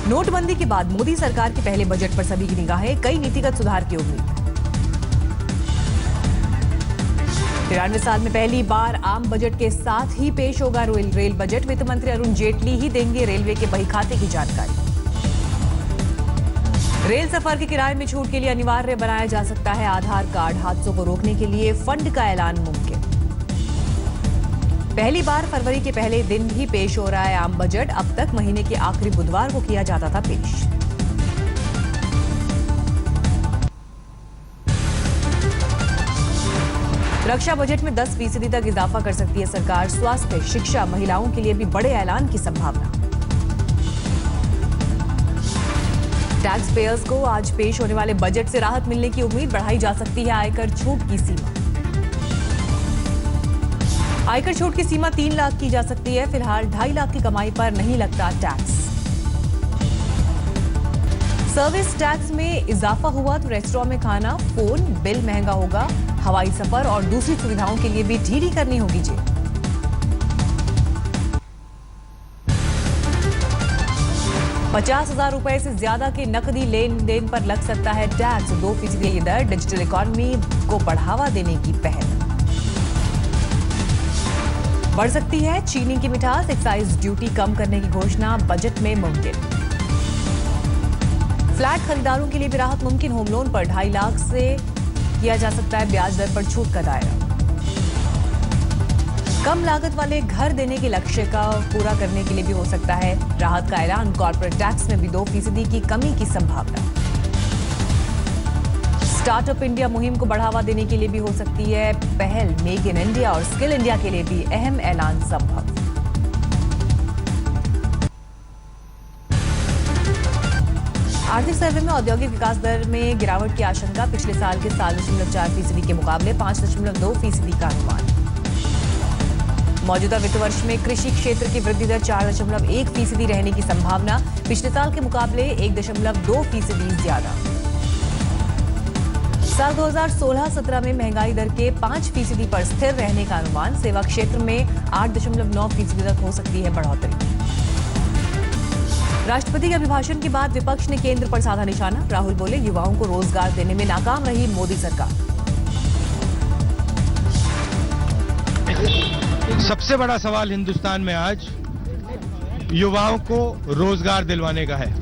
नोटबंदी के बाद मोदी सरकार के पहले बजट पर सभी की निगाहें, कई नीतिगत सुधार की उम्मीद। 93 साल में पहली बार आम बजट के साथ ही पेश होगा रेल बजट। वित्त मंत्री अरुण जेटली ही देंगे रेलवे के बही खाते की जानकारी। रेल सफर के किराए में छूट के लिए अनिवार्य बनाया जा सकता है आधार कार्ड। हादसों को रोकने के लिए फंड का ऐलान मुमकिन। पहली बार फरवरी के पहले दिन ही पेश हो रहा है आम बजट। अब तक महीने के आखिरी बुधवार को किया जाता था पेश। रक्षा बजट में 10% तक इजाफा कर सकती है सरकार। स्वास्थ्य, शिक्षा, महिलाओं के लिए भी बड़े ऐलान की संभावना। टैक्स पेयर्स को आज पेश होने वाले बजट से राहत मिलने की उम्मीद। बढ़ाई जा सकती है आयकर छूट की सीमा। आयकर छूट की सीमा 3 लाख की जा सकती है। फिलहाल 2.5 लाख की कमाई पर नहीं लगता टैक्स। सर्विस टैक्स में इजाफा हुआ तो रेस्टोरेंट में खाना, फोन बिल महंगा होगा। हवाई सफर और दूसरी सुविधाओं के लिए भी ढीली करनी होगी जेब। ₹50,000 से ज्यादा के नकदी लेन देन पर लग सकता है टैक्स। 2% ये दर डिजिटल इकोनॉमी को बढ़ावा देने की पहल। बढ़ सकती है चीनी की मिठास। एक्साइज ड्यूटी कम करने की घोषणा बजट में मुमकिन। फ्लैट खरीदारों के लिए भी राहत मुमकिन। होम लोन पर 2.5 लाख से किया जा सकता है ब्याज दर पर छूट का दायरा। कम लागत वाले घर देने के लक्ष्य का पूरा करने के लिए भी हो सकता है राहत का ऐलान। कॉर्पोरेट टैक्स में भी 2% की कमी की संभावना। स्टार्टअप इंडिया मुहिम को बढ़ावा देने के लिए भी हो सकती है पहल। मेक इन इंडिया और स्किल इंडिया के लिए भी अहम ऐलान संभव। आर्थिक सर्वे में औद्योगिक विकास दर में गिरावट की आशंका। पिछले साल के 7.4% के मुकाबले 5.2% का अनुमान। मौजूदा वित्त वर्ष में कृषि क्षेत्र की वृद्धि दर 4.1% रहने की संभावना। पिछले साल के मुकाबले 1.2% ज्यादा। साल 2016-17 में महंगाई दर के 5% पर स्थिर रहने का अनुमान। सेवा क्षेत्र में 8.9% तक हो सकती है बढ़ोतरी। राष्ट्रपति के अभिभाषण के बाद विपक्ष ने केंद्र पर साधा निशाना। राहुल बोले, युवाओं को रोजगार देने में नाकाम रही मोदी सरकार। सबसे बड़ा सवाल हिंदुस्तान में आज युवाओं को रोजगार दिलवाने का है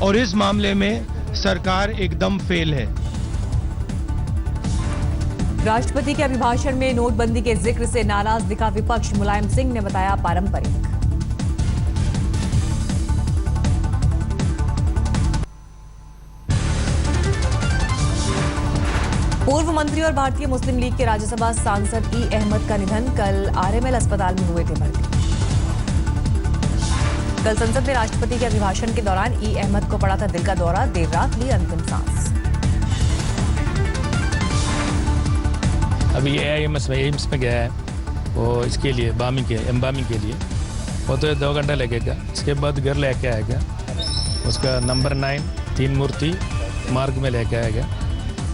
और इस मामले में सरकार एकदम फेल है। राष्ट्रपति के अभिभाषण में नोटबंदी के जिक्र से नाराज दिखा विपक्ष। मुलायम सिंह ने बताया पारंपरिक। पूर्व मंत्री और भारतीय मुस्लिम लीग के राज्यसभा सांसद ई अहमद का निधन। कल आरएमएल अस्पताल में हुए थे भर्ती। कल संसद में राष्ट्रपति के अभिभाषण के दौरान ई अहमद को पड़ा था दिल का दौरा। देर रात ली अंतिम सांस। अभी एम्स में गया है वो इसके लिए एम्बामिंग के लिए। वो तो 2 घंटा लगेगा। इसके बाद घर लेके आएगा। उसका नंबर 9 तीन मूर्ति मार्ग में लेके आएगा।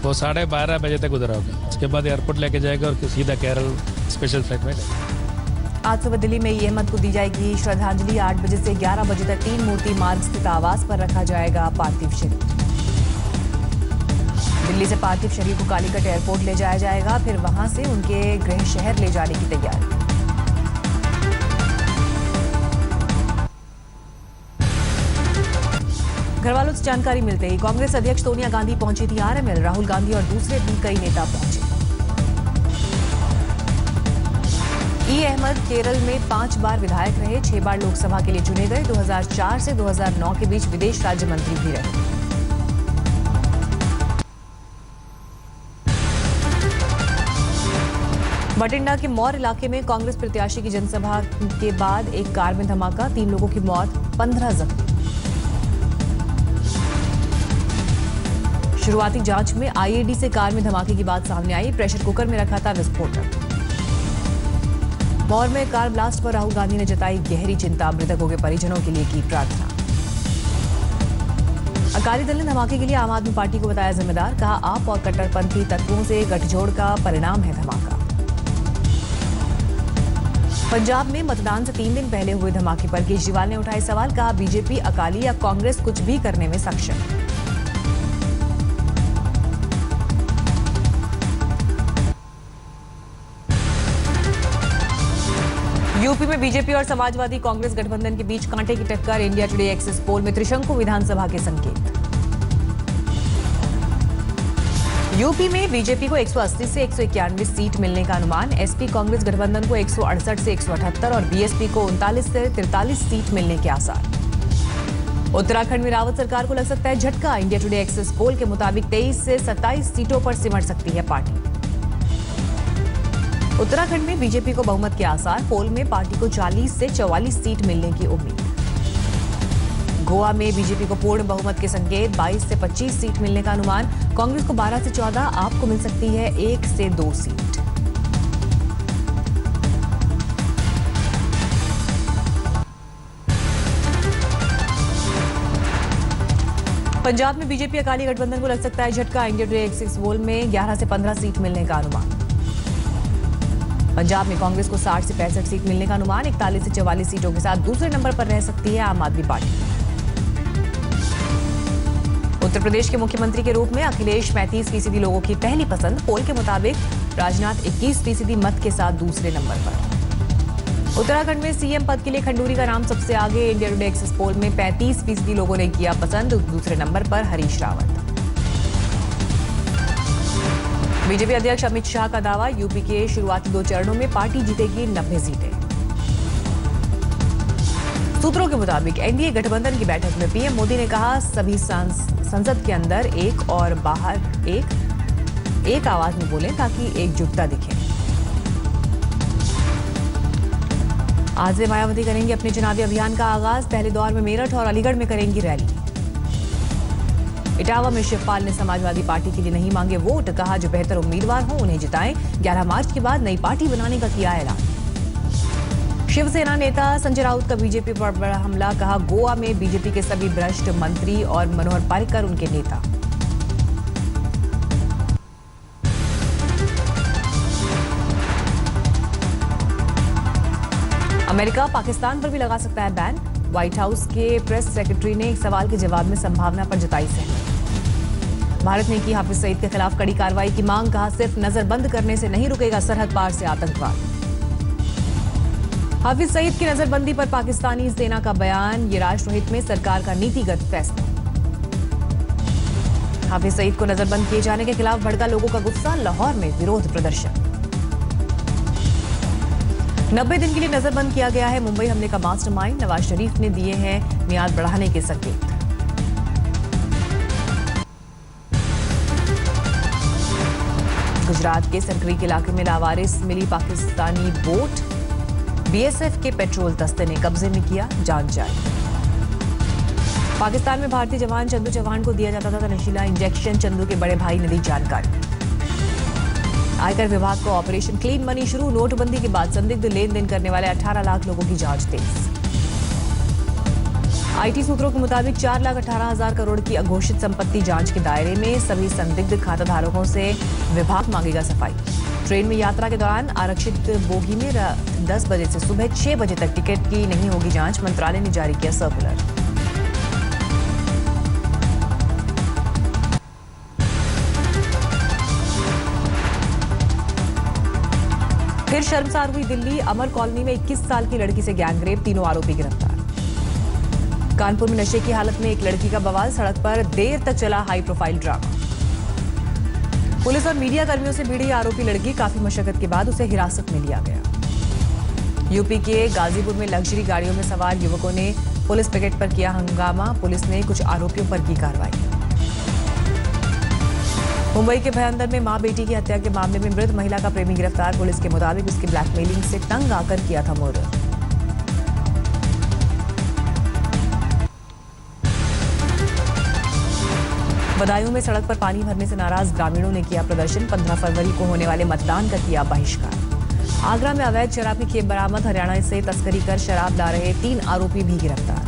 वो 12:30 बजे तक उधर होगा। उसके बाद एयरपोर्ट लेके जाएगा और सीधा केरल स्पेशल फ्लाइट में लेगा। आज सुबह दिल्ली में ई अहमद को दी जाएगी श्रद्धांजलि। 8 बजे से 11 बजे तक तीन मूर्ति मार्ग स्थित आवास पर रखा जाएगा पार्थिव शरीर। दिल्ली से पार्थिव शरीर को कालीकट एयरपोर्ट ले जाया जाएगा। फिर वहां से उनके गृह शहर ले जाने की तैयारी। घरवालों से जानकारी मिलते ही कांग्रेस अध्यक्ष सोनिया गांधी पहुंची थी आरएमएल। राहुल गांधी और दूसरे भी कई नेता पहुंचे। ई अहमद केरल में 5 बार विधायक रहे। 6 बार लोकसभा के लिए चुने गए। 2004 से 2009 के बीच विदेश राज्य मंत्री भी रहे। बठिंडा के मौर इलाके में कांग्रेस प्रत्याशी की जनसभा के बाद एक कार में धमाका। 3 लोगों की मौत, 15 जख्मी। शुरुआती जांच में आईईडी से कार में धमाके की बात सामने आई। प्रेशर कुकर में रखा था विस्फोटक। मौर में कार ब्लास्ट पर राहुल गांधी ने जताई गहरी चिंता। मृतकों के परिजनों के लिए की प्रार्थना। अकाली दल ने धमाके के लिए आम आदमी पार्टी को बताया जिम्मेदार। कहा, आप और कट्टरपंथी तत्वों से गठजोड़ का परिणाम है धमाका। पंजाब में मतदान से 3 दिन पहले हुए धमाके पर केजरीवाल ने उठाए सवाल, कहा बीजेपी, अकाली या कांग्रेस कुछ भी करने में सक्षम। यूपी में बीजेपी और समाजवादी कांग्रेस गठबंधन के बीच कांटे की टक्कर, इंडिया टुडे एक्सिस पोल में त्रिशंकु विधानसभा के संकेत। यूपी में बीजेपी को 180 से 191 सीट मिलने का अनुमान, एसपी कांग्रेस गठबंधन को 168 से 178 और बीएसपी को 39 से 43 सीट मिलने के आसार। उत्तराखंड में रावत सरकार को लग सकता है झटका, इंडिया टुडे एक्सिस पोल के मुताबिक 23 से 27 सीटों पर सिमट सकती है पार्टी। उत्तराखंड में बीजेपी को बहुमत के आसार, पोल में पार्टी को 40 से 44 सीट मिलने की उम्मीद। गोवा में बीजेपी को पूर्ण बहुमत के संकेत, 22 से 25 सीट मिलने का अनुमान, कांग्रेस को 12 से 14, आपको मिल सकती है 1 से 2 सीट। पंजाब में बीजेपी अकाली गठबंधन को लग सकता है झटका, इंडिया टुडे एक्सिस पोल में 11 से 15 सीट मिलने का अनुमान। पंजाब में कांग्रेस को 60 से 65 सीट मिलने का अनुमान, 41 से 44 सीटों के साथ दूसरे नंबर पर रह सकती है आम आदमी पार्टी। उत्तर प्रदेश के मुख्यमंत्री के रूप में अखिलेश 35% लोगों की पहली पसंद, पोल के मुताबिक राजनाथ 21% मत के साथ दूसरे नंबर पर। उत्तराखंड में सीएम पद के लिए खंडूरी का नाम सबसे आगे, इंडिया टुडे एक्सिस पोल में 35% लोगों ने किया पसंद, दूसरे नंबर पर हरीश रावत। बीजेपी अध्यक्ष अमित शाह का दावा, यूपी के शुरुआती 2 चरणों में पार्टी जीतेगी 90 सीटें। सूत्रों के मुताबिक एनडीए गठबंधन की बैठक में पीएम मोदी ने कहा, सभी संसद के अंदर एक और बाहर एक आवाज में बोलें ताकि एकजुटता दिखे। आज से मायावती करेंगी अपने चुनावी अभियान का आगाज, पहले दौर में मेरठ और अलीगढ़ में करेंगी रैली। इटावा में शिवपाल ने समाजवादी पार्टी के लिए नहीं मांगे वोट, कहा जो बेहतर उम्मीदवार हो उन्हें जिताएं, 11 मार्च के बाद नई पार्टी बनाने का किया ऐलान। शिवसेना नेता संजय राउत का बीजेपी पर बड़ा हमला, कहा गोवा में बीजेपी के सभी भ्रष्ट मंत्री और मनोहर पर्रिकर उनके नेता। अमेरिका पाकिस्तान पर भी लगा सकता है बैन, व्हाइट हाउस के प्रेस सेक्रेटरी ने एक सवाल के जवाब में संभावना पर जताई सहमति। भारत ने की हाफिज सईद के खिलाफ कड़ी कार्रवाई की मांग, कहा सिर्फ नजरबंद करने से नहीं रुकेगा सरहद पार से आतंकवाद। हाफिज सईद की नजरबंदी पर पाकिस्तानी सेना का बयान, ये राष्ट्रहित में सरकार का नीतिगत फैसला। हाफिज सईद को नजरबंद किए जाने के खिलाफ भड़का लोगों का गुस्सा, लाहौर में विरोध प्रदर्शन। 90 दिन के लिए नजरबंद किया गया है मुंबई हमले का मास्टरमाइंड, नवाज शरीफ ने दिए हैं मियाद बढ़ाने के संकेत। गुजरात के सरक्रीक इलाके में लावारिस मिली पाकिस्तानी बोट, बीएसएफ के पेट्रोल दस्ते ने कब्जे में किया, जांच जारी। पाकिस्तान में भारतीय जवान चंदू चौहान को दिया जाता था नशीला इंजेक्शन, चंदू के बड़े भाई ने दी जानकारी। आयकर विभाग को ऑपरेशन क्लीन मनी शुरू, नोटबंदी के बाद संदिग्ध लेन देन करने वाले 18 लाख लोगों की जांच तेज। आईटी सूत्रों के मुताबिक 4,18,000 करोड़ की अघोषित संपत्ति जांच के दायरे में, सभी संदिग्ध खाताधारकों से विभाग मांगेगा सफाई। ट्रेन में यात्रा के दौरान आरक्षित बोगी में 10 बजे से सुबह 6 बजे तक टिकट की नहीं होगी जांच, मंत्रालय ने जारी किया सर्कुलर। फिर शर्मसार हुई दिल्ली, अमर कॉलोनी में 21 साल की लड़की से गैंगरेप, तीनों आरोपी गिरफ्तार। कानपुर में नशे की हालत में एक लड़की का बवाल, सड़क पर देर तक चला हाई प्रोफाइल ड्रामा। पुलिस और मीडिया कर्मियों से भिड़ी आरोपी लड़की, काफी मशक्कत के बाद उसे हिरासत में लिया गया। यूपी के गाजीपुर में लग्जरी गाड़ियों में सवार युवकों ने पुलिस पिकेट पर किया हंगामा, पुलिस ने कुछ आरोपियों पर की कार्रवाई। मुंबई के भयंदर में मां बेटी की हत्या के मामले में मृत महिला का प्रेमी गिरफ्तार, पुलिस के मुताबिक उसकी ब्लैकमेलिंग से तंग आकर किया था मर्डर। बदायूं में सड़क पर पानी भरने से नाराज ग्रामीणों ने किया प्रदर्शन, 15 फरवरी को होने वाले मतदान का किया बहिष्कार। आगरा में अवैध शराब की खेप बरामद, हरियाणा से तस्करी कर शराब ला रहे 3 आरोपी भी गिरफ्तार।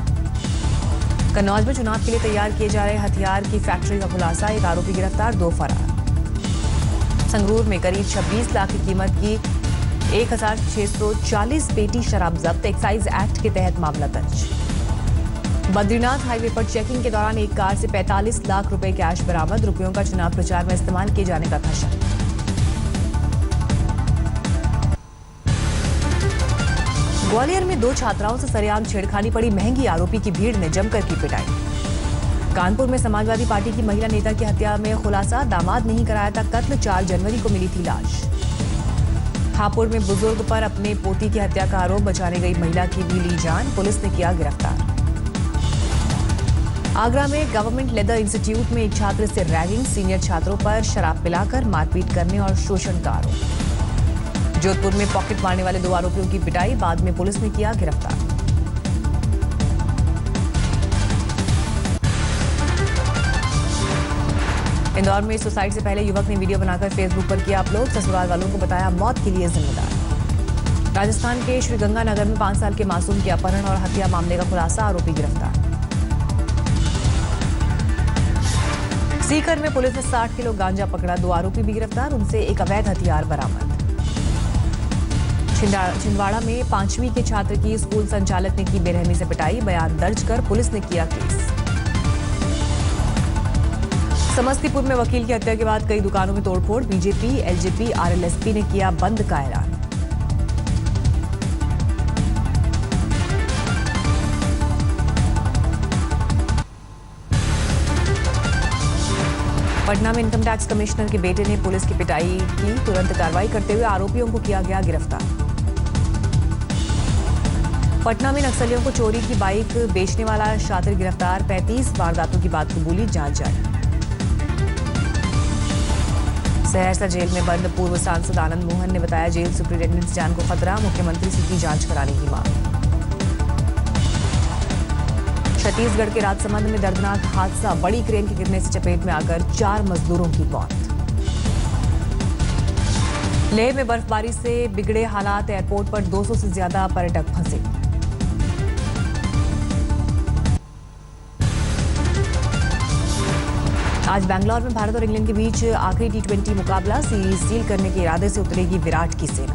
कन्नौज में चुनाव के लिए तैयार किए जा रहे हथियार की फैक्ट्री का खुलासा, 1 आरोपी गिरफ्तार, 2 फरार। संगरूर में करीब 26 लाख की कीमत की 1640 पेटी शराब जब्त, एक्साइज एक्ट के तहत मामला दर्ज। बद्रीनाथ हाईवे पर चेकिंग के दौरान एक कार से 45 लाख रुपए कैश बरामद, रुपयों का चुनाव प्रचार में इस्तेमाल किए जाने का था शक। ग्वालियर में 2 छात्राओं से सरेआम छेड़खानी पड़ी महंगी, आरोपी की भीड़ ने जमकर की पिटाई। कानपुर में समाजवादी पार्टी की महिला नेता की हत्या में खुलासा, दामाद नहीं कराया था कत्ल, 4 जनवरी को मिली थी लाश। हापुड़ में बुजुर्ग पर अपने पोती की हत्या का आरोप, बचाने गई महिला की भी ली जान, पुलिस ने किया गिरफ्तार। आगरा में गवर्नमेंट लेदर इंस्टीट्यूट में एक छात्र से रैगिंग, सीनियर छात्रों पर शराब पिलाकर मारपीट करने और शोषण का आरोप। जोधपुर में पॉकेट मारने वाले 2 आरोपियों की पिटाई, बाद में पुलिस ने किया गिरफ्तार। इंदौर में सुसाइड से पहले युवक ने वीडियो बनाकर फेसबुक पर किया अपलोड, ससुराल वालों को बताया मौत के लिए जिम्मेदार। राजस्थान के श्रीगंगानगर में 5 साल के मासूम के अपहरण और हत्या मामले का खुलासा, आरोपी गिरफ्तार। सीकर में पुलिस ने 60 किलो गांजा पकड़ा, 2 आरोपी भी गिरफ्तार, उनसे एक अवैध हथियार बरामद। छिंदवाड़ा में 5वीं के छात्र की स्कूल संचालक ने की बेरहमी से पिटाई, बयान दर्ज कर पुलिस ने किया केस। समस्तीपुर में वकील की हत्या के बाद कई दुकानों में तोड़फोड़, बीजेपी, एलजेपी, आरएलएसपी ने किया बंद का ऐलान। पटना में इनकम टैक्स कमिश्नर के बेटे ने पुलिस की पिटाई की, तुरंत कार्रवाई करते हुए आरोपियों को किया गया गिरफ्तार। पटना में नक्सलियों को चोरी की बाइक बेचने वाला शातिर गिरफ्तार, 35 वारदातों की बात कबूली, जांच जारी। सहरसा जेल में बंद पूर्व सांसद आनंद मोहन ने बताया जेल सुप्रिंटेंडेंट से जान को खतरा, मुख्यमंत्री से की जांच कराने की मांग। छत्तीसगढ़ के राजसमंद में दर्दनाक हादसा, बड़ी क्रेन के गिरने से चपेट में आकर 4 मजदूरों की मौत। लेह में बर्फबारी से बिगड़े हालात, एयरपोर्ट पर 200 से ज्यादा पर्यटक फंसे। आज बैंगलोर में भारत और इंग्लैंड के बीच आखिरी T20 मुकाबला, सीरीज सील करने के इरादे से उतरेगी विराट की सेना।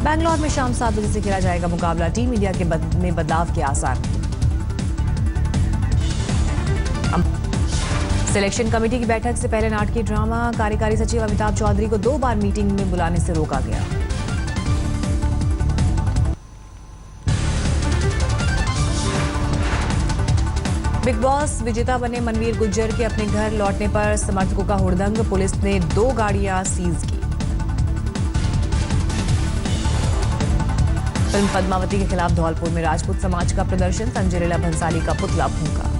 बैंगलोर में शाम 7 बजे से खेला जाएगा मुकाबला, टीम इंडिया के में बदलाव के आसार। सिलेक्शन कमेटी की बैठक से पहले नाटकीय ड्रामा, कार्यकारी सचिव अमिताभ चौधरी को 2 बार मीटिंग में बुलाने से रोका गया। बिग बॉस विजेता बने मनवीर गुज्जर के अपने घर लौटने पर समर्थकों का हुड़दंग, पुलिस ने 2 गाड़ियां सीज की। फिल्म पद्मावती के खिलाफ धौलपुर में राजपूत समाज का प्रदर्शन, संजय लीला भंसाली का पुतला फूंका।